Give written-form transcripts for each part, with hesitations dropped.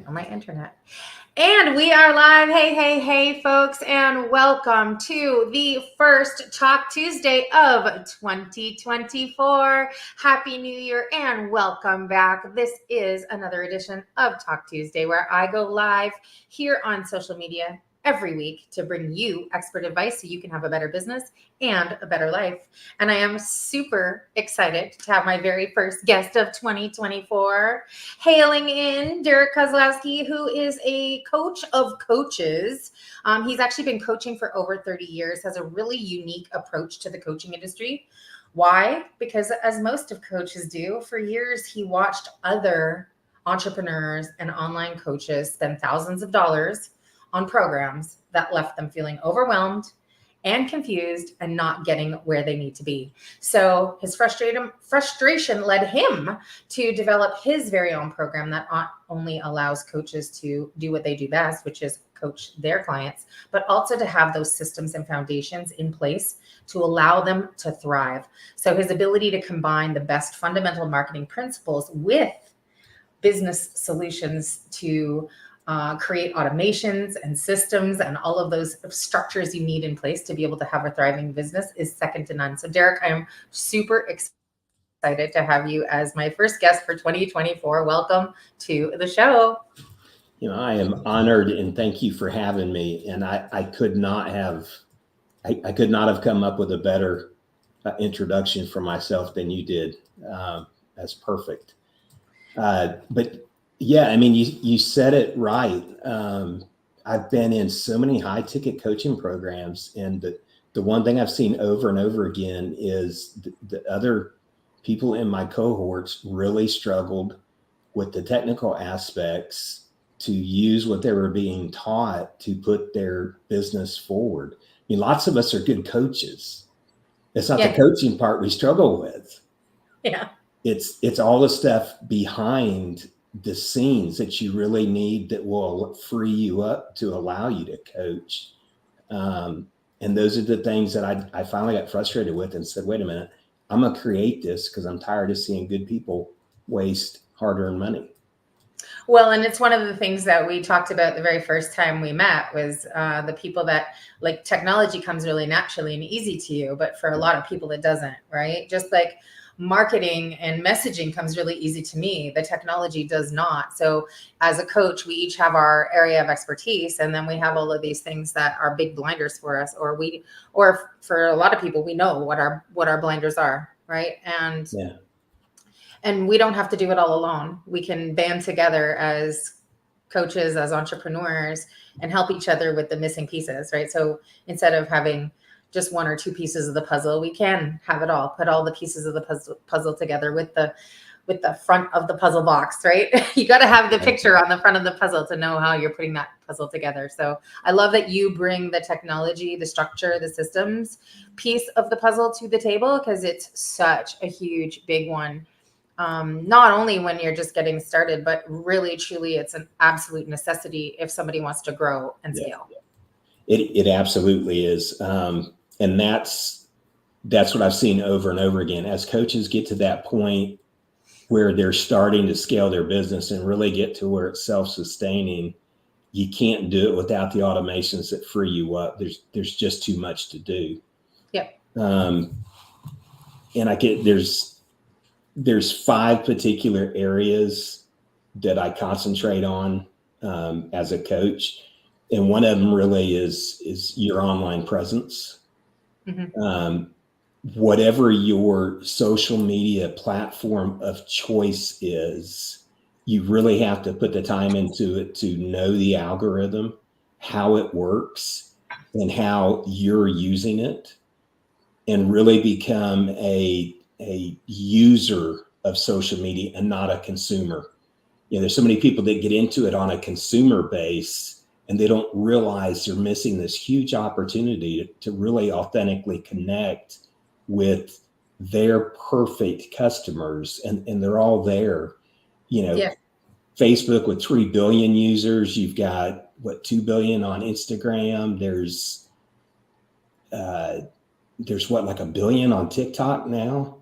on my internet. And we are live. Hey, hey, hey, folks, and welcome to the first Talk Tuesday of 2024. Happy New Year and welcome back. This is another edition of Talk Tuesday where I go live here on social media every week to bring you expert advice so you can have a better business and a better life. And I am super excited to have my very first guest of 2024, hailing in Derek Kozlowski, who is a coach of coaches. He's actually been coaching for over 30 years, has a really unique approach to the coaching industry. Why? Because as most of coaches do, for years he watched other entrepreneurs and online coaches spend thousands of dollars on programs that left them feeling overwhelmed and confused and not getting where they need to be. So his frustration led him to develop his very own program that not only allows coaches to do what they do best, which is coach their clients, but also to have those systems and foundations in place to allow them to thrive. So his ability to combine the best fundamental marketing principles with business solutions to create automations and systems and all of those structures you need in place to be able to have a thriving business is second to none. So Derek, I'm super excited to have you as my first guest for 2024. Welcome to the show. You know, I am honored and thank you for having me. And I could not have come up with a better introduction for myself than you did. That's perfect. But yeah, I mean, you said it right. I've been in so many high ticket coaching programs, and the one thing I've seen over and over again is the other people in my cohorts really struggled with the technical aspects to use what they were being taught to put their business forward. I mean, lots of us are good coaches. It's not the coaching part we struggle with. Yeah. It's all the stuff behind the scenes that you really need that will free you up to allow you to coach. And those are the things that I finally got frustrated with and said, wait a minute, I'm going to create this because I'm tired of seeing good people waste hard-earned money. Well, and it's one of the things that we talked about the very first time we met was the people that like technology comes really naturally and easy to you, but for a lot of people it doesn't, right? Just like marketing and messaging comes really easy to me. The technology does not. So as a coach, we each have our area of expertise, and then we have all of these things that are big blinders for us, or for a lot of people, we know what our blinders are, right? And we don't have to do it all alone. We can band together as coaches, as entrepreneurs, and help each other with the missing pieces, right? So instead of having just one or two pieces of the puzzle, we can have it all, put all the pieces of the puzzle together with the front of the puzzle box, right? You got to have the picture on the front of the puzzle to know how you're putting that puzzle together. So I love that you bring the technology, the structure, the systems piece of the puzzle to the table, because it's such a huge, big one. Not only when you're just getting started, but really, truly, it's an absolute necessity if somebody wants to grow and scale. It absolutely is. And that's what I've seen over and over again. As coaches get to that point where they're starting to scale their business and really get to where it's self-sustaining, you can't do it without the automations that free you up. There's just too much to do. Yep. And there's 5 particular areas that I concentrate on as a coach. And one of them really is your online presence. Mm-hmm. Whatever your social media platform of choice is, you really have to put the time into it to know the algorithm, how it works, and how you're using it, and really become a user of social media and not a consumer. You know, there's so many people that get into it on a consumer base, and they don't realize they're missing this huge opportunity to really authentically connect with their perfect customers. And they're all there, you know. Yeah. Facebook with 3 billion users. You've got 2 billion on Instagram. There's like 1 billion on TikTok now.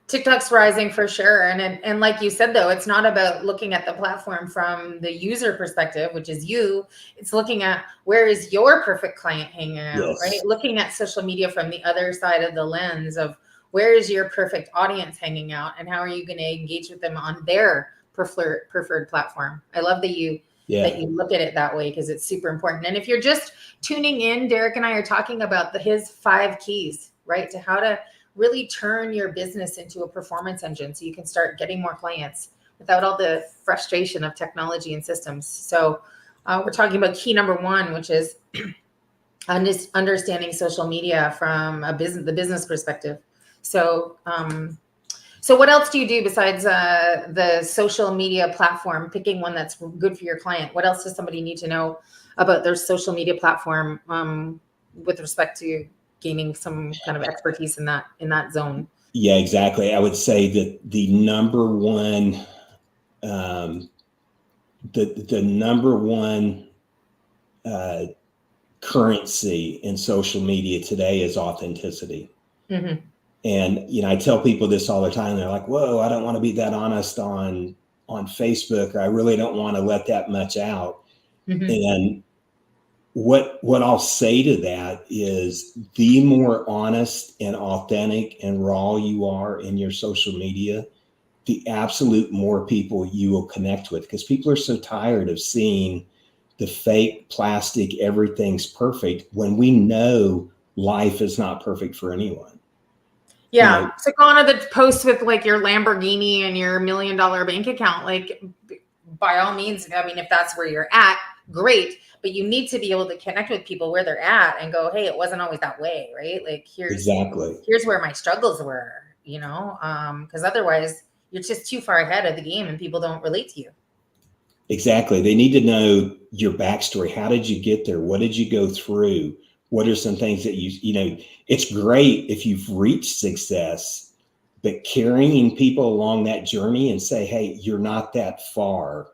TikTok's rising for sure. And like you said, though, it's not about looking at the platform from the user perspective, which is you. It's looking at where is your perfect client hanging out, right? Yes. Looking at social media from the other side of the lens of where is your perfect audience hanging out and how are you going to engage with them on their preferred platform. I love that you look at it that way because it's super important. And if you're just tuning in, Derek and I are talking about his 5 keys, right, to how to really turn your business into a performance engine so you can start getting more clients without all the frustration of technology and systems. So we're talking about key number 1, which is understanding social media from the business perspective. So so what else do you do besides the social media platform, picking one that's good for your client? What else does somebody need to know about their social media platform with respect to gaining some kind of expertise in that zone? Yeah, exactly. I would say that the number one, the number one currency in social media today is authenticity. Mm-hmm. And, I tell people this all the time. They're like, whoa, I don't want to be that honest on Facebook, or I really don't want to let that much out. Mm-hmm. And what I'll say to that is the more honest and authentic and raw you are in your social media, the absolute more people you will connect with, because people are so tired of seeing the fake plastic, everything's perfect, when we know life is not perfect for anyone. Yeah. So go on to the post with like your Lamborghini and your $1 million bank account. Like, by all means, I mean, if that's where you're at, great. But you need to be able to connect with people where they're at and go, hey, it wasn't always that way, right? Like, here's where my struggles were, because otherwise you're just too far ahead of the game and people don't relate to you. Exactly. They need to know your backstory. How did you get there? What did you go through? What are some things that it's great if you've reached success, but carrying people along that journey and say, hey, you're not that far.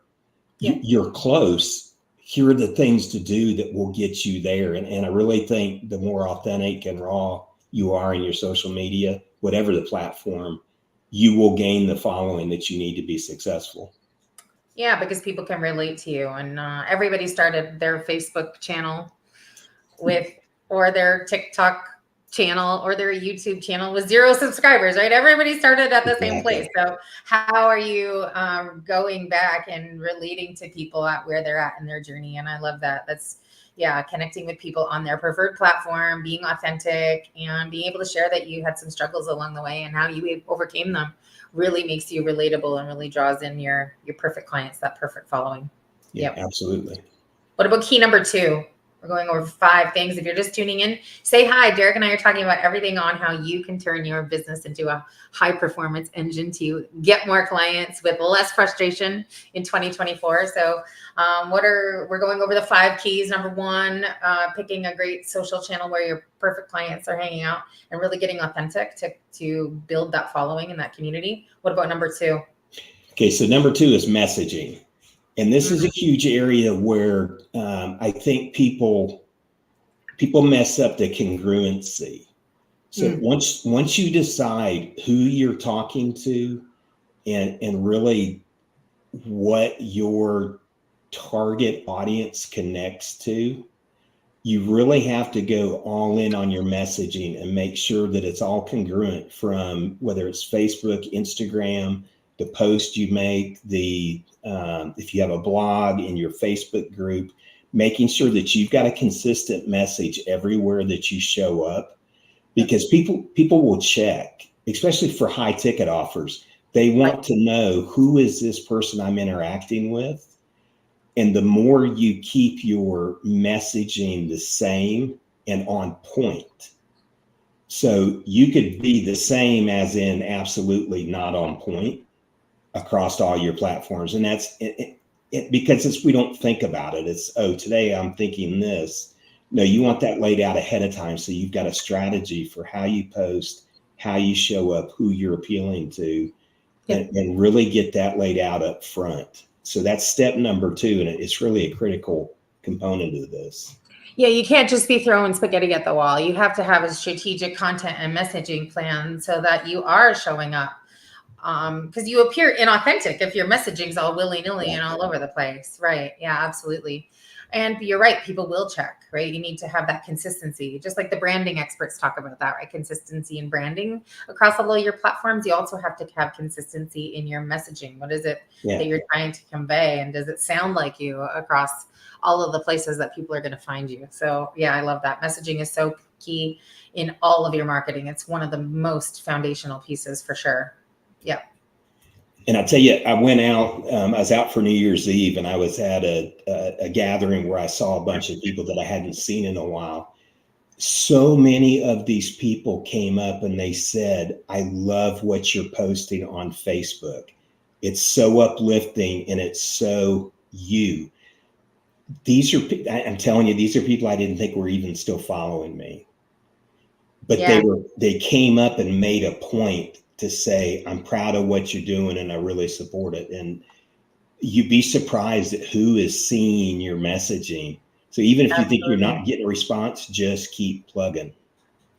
Yeah. You're close. Here are the things to do that will get you there. And I really think the more authentic and raw you are in your social media, whatever the platform, you will gain the following that you need to be successful. Yeah, because people can relate to you. And everybody started their Facebook channel or their TikTok channel or their YouTube channel with 0 subscribers, right? Everybody started at the same place. So how are you going back and relating to people at where they're at in their journey? And I love that. That's, connecting with people on their preferred platform, being authentic, and being able to share that you had some struggles along the way and how you overcame them really makes you relatable and really draws in your perfect clients, that perfect following. Yeah, absolutely. What about key number 2? We're going over 5 things. If you're just tuning in, say hi. Derek and I are talking about everything on how you can turn your business into a high performance engine to get more clients with less frustration in 2024. So we're going over the 5 keys. Number 1, picking a great social channel where your perfect clients are hanging out and really getting authentic to build that following in that community. What about number 2? Okay, so number 2 is messaging. And this is a huge area where I think people mess up the congruency. So once you decide who you're talking to and really what your target audience connects to, you really have to go all in on your messaging and make sure that it's all congruent, from whether it's Facebook, Instagram, the post you make, if you have a blog in your Facebook group, making sure that you've got a consistent message everywhere that you show up, because people will check, especially for high ticket offers. They want to know, who is this person I'm interacting with? And the more you keep your messaging the same and on point. So you could be the same as in absolutely not on point across all your platforms. And that's because we don't think about it. It's, today I'm thinking this. No, you want that laid out ahead of time. So you've got a strategy for how you post, how you show up, who you're appealing to, and really get that laid out up front. So that's step number 2. And it's really a critical component of this. Yeah, you can't just be throwing spaghetti at the wall. You have to have a strategic content and messaging plan so that you are showing up because you appear inauthentic if your messaging's all willy-nilly and all over the place. Right. Yeah, absolutely. And you're right, people will check, right? You need to have that consistency, just like the branding experts talk about that, right? Consistency in branding across all of your platforms. You also have to have consistency in your messaging. What is it that you're trying to convey? And does it sound like you across all of the places that people are going to find you? So yeah, I love that. Messaging is so key in all of your marketing. It's one of the most foundational pieces for sure. Yeah. And I'll tell you, I went out, I was out for New Year's Eve, and I was at a gathering where I saw a bunch of people that I hadn't seen in a while. So many of these people came up and they said, I love what you're posting on Facebook. It's so uplifting and it's so you. These are, I'm telling you, these are people I didn't think were even still following me. But they came up and made a point to say, I'm proud of what you're doing and I really support it. And you'd be surprised at who is seeing your messaging. So even if you think you're not getting a response, just keep plugging.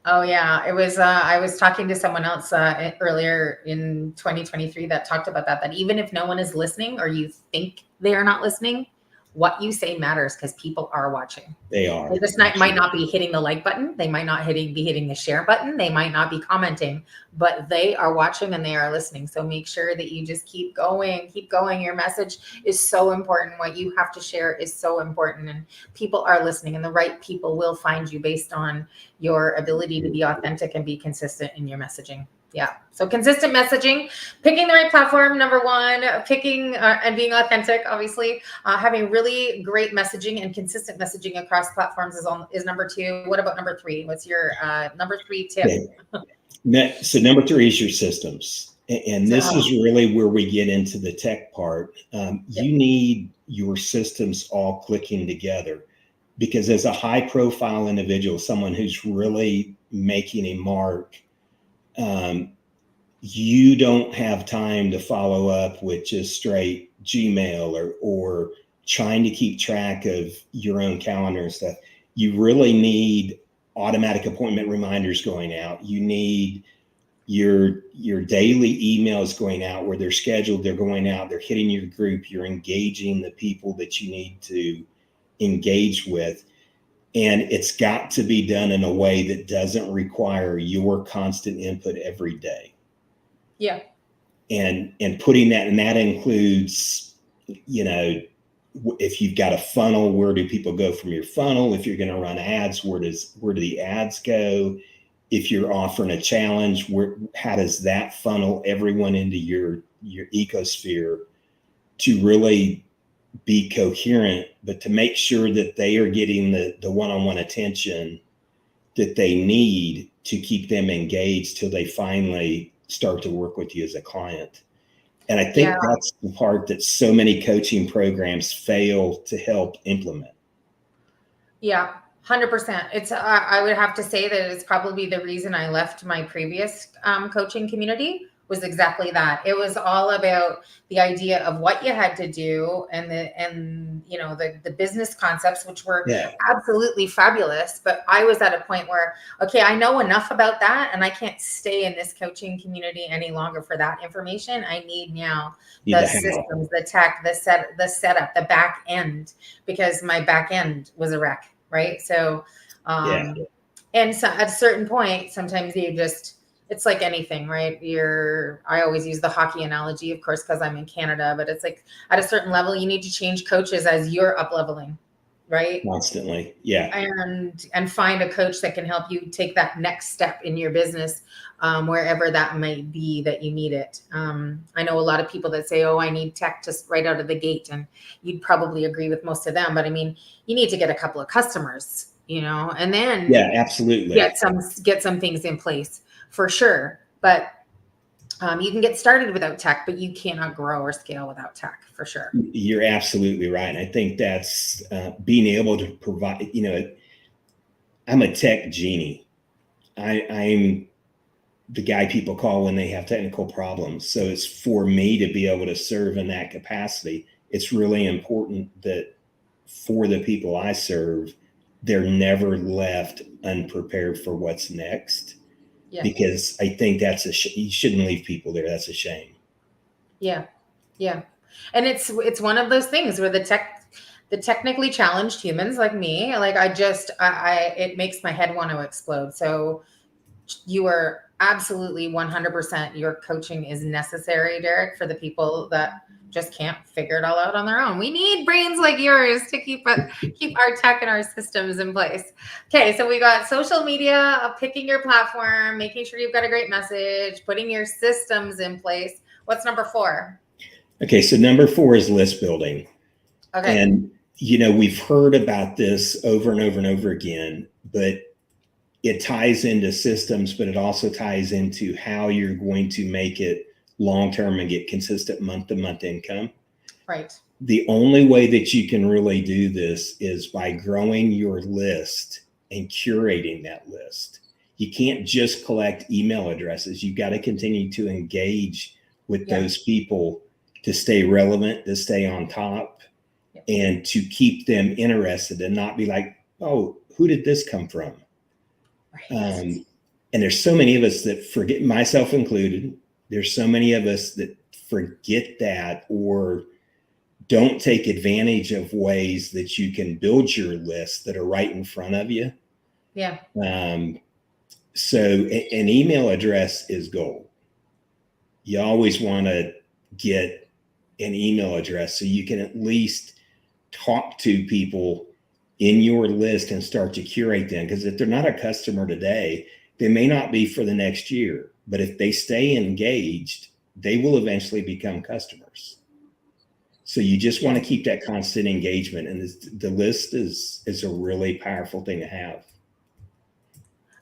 Oh yeah, it was. I was talking to someone else earlier in 2023 that talked about that even if no one is listening or you think they are not listening, what you say matters because people are watching. They are. They just might not be hitting the like button. They might not be hitting the share button. They might not be commenting, but they are watching and they are listening. So make sure that you just keep going, keep going. Your message is so important. What you have to share is so important, and people are listening, and the right people will find you based on your ability to be authentic and be consistent in your messaging. Yeah. So consistent messaging, picking the right platform, number one, picking and being authentic, obviously, having really great messaging and consistent messaging across platforms is number two. What about number three? What's your number three tip? Okay. So number three is your systems. And this is really where we get into the tech part. You need your systems all clicking together, because as a high profile individual, someone who's really making a mark, you don't have time to follow up with just straight Gmail or trying to keep track of your own calendar and stuff. You really need automatic appointment reminders going out. You need your daily emails going out where they're scheduled, they're going out, they're hitting your group, you're engaging the people that you need to engage with. And it's got to be done in a way that doesn't require your constant input every day. Yeah. And putting that, and that includes, if you've got a funnel, where do people go from your funnel? If you're going to run ads, where do the ads go? If you're offering a challenge, how does that funnel everyone into your ecosphere to really be coherent, but to make sure that they are getting the one-on-one attention that they need to keep them engaged till they finally start to work with you as a client. And I think that's the part that so many coaching programs fail to help implement. Yeah, 100%. It's I would have to say that it's probably the reason I left my previous coaching community was exactly that. It was all about the idea of what you had to do and the business concepts, which were absolutely fabulous. But I was at a point where, okay, I know enough about that and I can't stay in this coaching community any longer for that information. I need now the systems, the tech, the setup, the back end, because my back end was a wreck. Right. So, and so at a certain point, sometimes it's like anything, right? I always use the hockey analogy, of course, because I'm in Canada, but it's like at a certain level, you need to change coaches as you're up leveling, right? Constantly. Yeah. And find a coach that can help you take that next step in your business, wherever that might be that you need it. I know a lot of people that say, oh, I need tech just right out of the gate. And you'd probably agree with most of them. But I mean, you need to get a couple of customers, and then absolutely get some things in place. For sure. But you can get started without tech, but you cannot grow or scale without tech, for sure. You're absolutely right. And I think that's being able to provide, I'm a tech genie. I'm the guy people call when they have technical problems. So it's for me to be able to serve in that capacity. It's really important that for the people I serve, they're never left unprepared for what's next. because I think that's you shouldn't leave people there. That's a shame. Yeah. Yeah. And it's one of those things where the technically challenged humans like me, like it makes my head want to explode. So you are absolutely 100%. Your coaching is necessary, Derek, for the people that just can't figure it all out on their own. We need brains like yours to keep our tech and our systems in place. Okay, so we got social media, picking your platform, making sure you've got a great message, putting your systems in place. What's number 4? Okay, so number 4 is list building. Okay. And, we've heard about this over and over and over again, but it ties into systems, but it also ties into how you're going to make it long-term and get consistent month-to-month income. Right. The only way that you can really do this is by growing your list and curating that list. You can't just collect email addresses. You've got to continue to engage with those people to stay relevant, to stay on top, and to keep them interested and not be like, oh, who did this come from? Right. And there's so many of us that forget, myself included. There's so many of us that forget that or don't take advantage of ways that you can build your list that are right in front of you. Yeah. So an email address is gold. You always want to get an email address so you can at least talk to people in your list and start to curate them. Because if they're not a customer today, they may not be for the next year. But if they stay engaged, they will eventually become customers. So you just want to keep that constant engagement. And the list is a really powerful thing to have.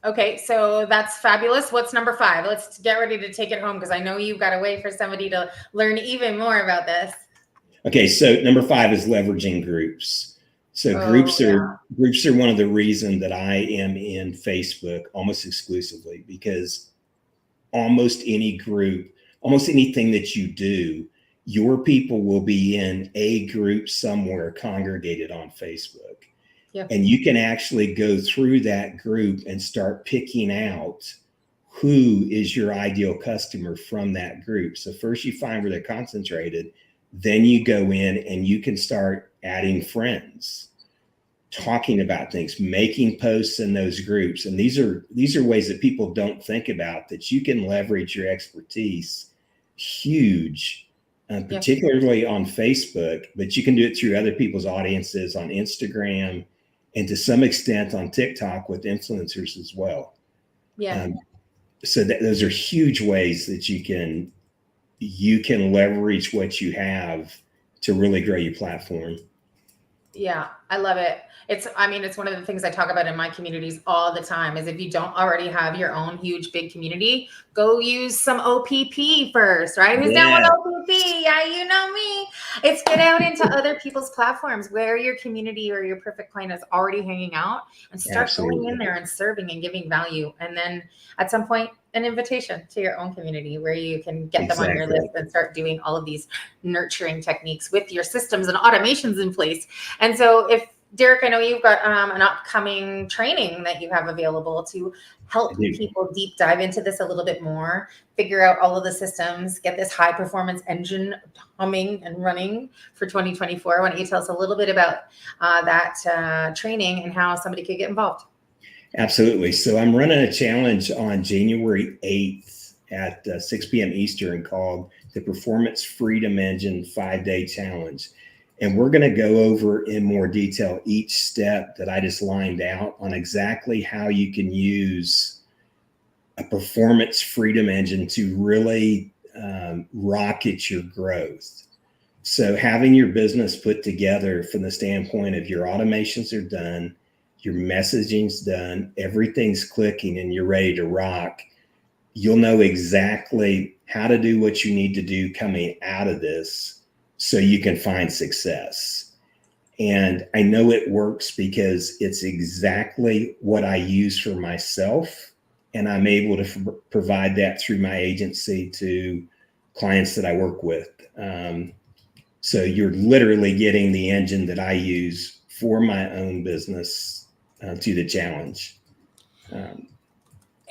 Okay, so that's fabulous. What's number 5? Let's get ready to take it home because I know you've got a way for somebody to learn even more about this. Okay, so number 5 is leveraging groups. So groups are one of the reasons that I am in Facebook almost exclusively, because almost any group, almost anything that you do, your people will be in a group somewhere congregated on Facebook. Yeah. And you can actually go through that group and start picking out who is your ideal customer from that group. So first you find where they're concentrated, then you go in and you can start adding friends, talking about things, making posts in those groups. And these are ways that people don't think about, that you can leverage your expertise huge, particularly on Facebook, but you can do it through other people's audiences on Instagram and to some extent on TikTok with influencers as well. Yeah. So those are huge ways that you can leverage what you have to really grow your platform. Yeah, I love it. It's one of the things I talk about in my communities all the time is if you don't already have your own huge, big community, go use some OPP first, right? Who's down with OPP? Yeah, you know me. It's get out into other people's platforms where your community or your perfect client is already hanging out and start going in there and serving and giving value. And then at some point, an invitation to your own community where you can get them on your list and start doing all of these nurturing techniques with your systems and automations in place. And so if Derek, I know you've got an upcoming training that you have available to help people deep dive into this a little bit more, figure out all of the systems, get this high performance engine humming and running for 2024. Why don't you tell us a little bit about that training and how somebody could get involved? Absolutely. So I'm running a challenge on January 8th at 6 p.m. Eastern called the Performance Freedom Engine 5-Day Challenge. And we're going to go over in more detail each step that I just lined out on exactly how you can use a performance freedom engine to really rocket your growth. So having your business put together from the standpoint of your automations are done, your messaging's done, everything's clicking, and you're ready to rock, you'll know exactly how to do what you need to do coming out of this so you can find success. And I know it works because it's exactly what I use for myself, and I'm able to provide that through my agency to clients that I work with. So you're literally getting the engine that I use for my own business to the challenge.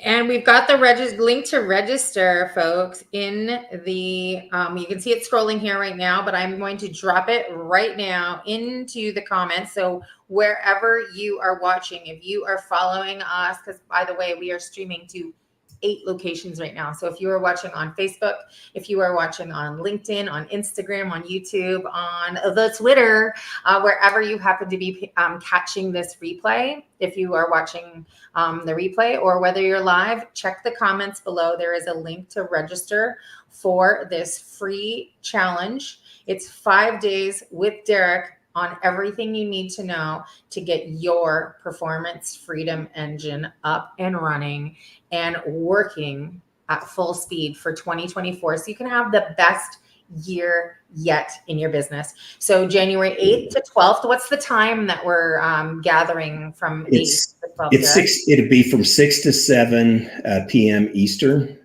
And we've got the link to register, folks, in the, you can see it scrolling here right now, but I'm going to drop it right now into the comments. So wherever you are watching, if you are following us, because by the way, we are streaming to 8 locations right now. So if you are watching on Facebook, if you are watching on LinkedIn, on Instagram, on YouTube, on the Twitter, wherever you happen to be catching this replay, if you are watching the replay or whether you're live, check the comments below. There is a link to register for this free challenge. It's 5 days with Derek on everything you need to know to get your performance freedom engine up and running and working at full speed for 2024 so you can have the best year yet in your business. So January 8th to 12th, what's the time that we're gathering from 8 to 12? It's 6. It'd be from 6 to 7 p.m. Eastern.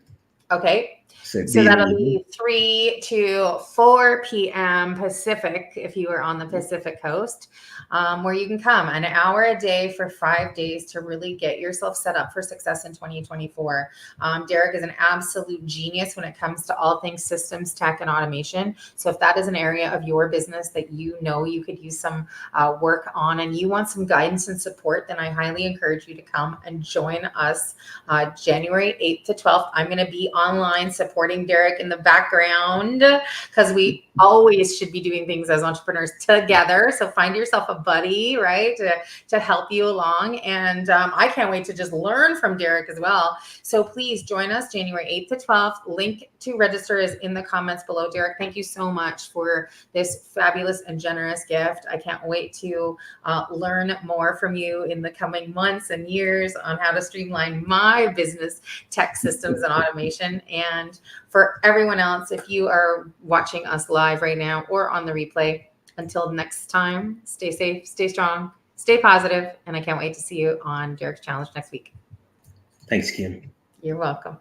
Okay. So that'll be 3 to 4 p.m. Pacific, if you are on the Pacific coast, where you can come an hour a day for 5 days to really get yourself set up for success in 2024. Derek is an absolute genius when it comes to all things systems, tech, and automation. So if that is an area of your business that you know you could use some work on and you want some guidance and support, then I highly encourage you to come and join us January 8th to 12th. I'm going to be online supporting Derek in the background because we always should be doing things as entrepreneurs together. So find yourself a buddy, right, to help you along. And I can't wait to just learn from Derek as well. So please join us January 8th to 12th. Link to register is in the comments below. Derek, thank you so much for this fabulous and generous gift. I can't wait to learn more from you in the coming months and years on how to streamline my business, tech systems, and automation. And for everyone else, if you are watching us live right now or on the replay, until next time, stay safe, stay strong, stay positive, and I can't wait to see you on Derek's Challenge next week. Thanks, Kim. You're welcome.